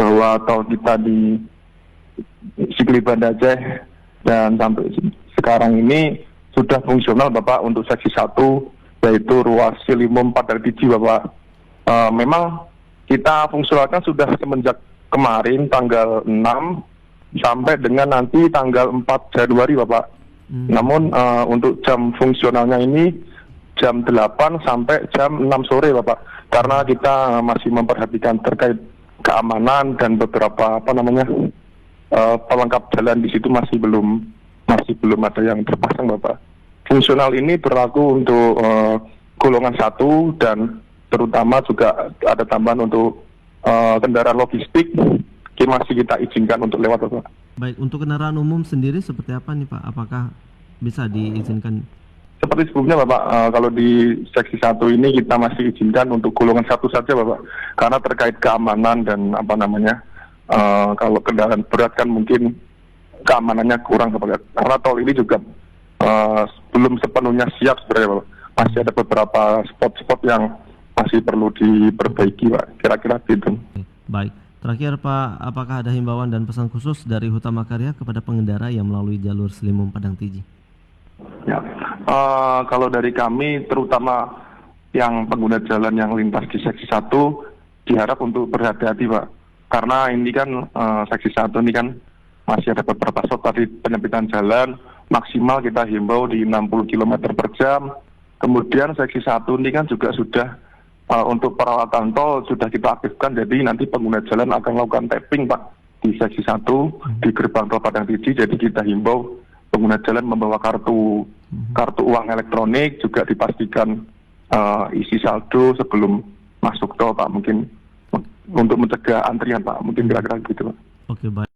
bahwa tol kita di Sigli Banda Aceh dan sampai sekarang ini sudah fungsional Bapak untuk seksi 1 yaitu ruas Ciliwung Padangtiji Bapak. Memang kita fungsionalkan sudah semenjak kemarin tanggal 6 sampai dengan nanti tanggal 4 Januari Bapak. Namun untuk jam fungsionalnya ini jam 8 sampai jam 6 sore Bapak. Karena kita masih memperhatikan terkait keamanan dan beberapa pelengkap jalan di situ masih belum ada yang terpasang Bapak. Fungsional ini berlaku untuk golongan 1 dan terutama juga ada tambahan untuk kendaraan logistik masih kita izinkan untuk lewat Bapak. Baik, untuk kendaraan umum sendiri seperti apa nih Pak? Apakah bisa diizinkan? Seperti sebelumnya Bapak, kalau di seksi 1 ini kita masih izinkan untuk golongan 1 saja Bapak. Karena terkait keamanan dan kalau kendaraan berat kan mungkin keamanannya kurang Bapak. Karena tol ini juga belum sepenuhnya siap sebenarnya Bapak. Masih ada beberapa spot-spot yang masih perlu diperbaiki Pak. Kira-kira gitu. Baik. Terakhir Pak, apakah ada himbauan dan pesan khusus dari Hutama Karya kepada pengendara yang melalui jalur Ciliwung Padangtiji? Ya, kalau dari kami terutama yang pengguna jalan yang lintas di seksi 1 diharap untuk berhati-hati Pak. Karena ini kan seksi 1 ini kan masih ada beberapa spot tadi penyempitan jalan, maksimal kita himbau di 60 km per jam. Kemudian seksi 1 ini kan juga sudah untuk peralatan tol sudah kita aktifkan, jadi nanti pengguna jalan akan melakukan tapping Pak di seksi 1 di gerbang tol Padangtiji. Jadi kita himbau pengguna jalan membawa kartu uang elektronik, juga dipastikan isi saldo sebelum masuk tol Pak, mungkin untuk mencegah antrian Pak, mungkin kira-kira gitu Pak. Oke, baik.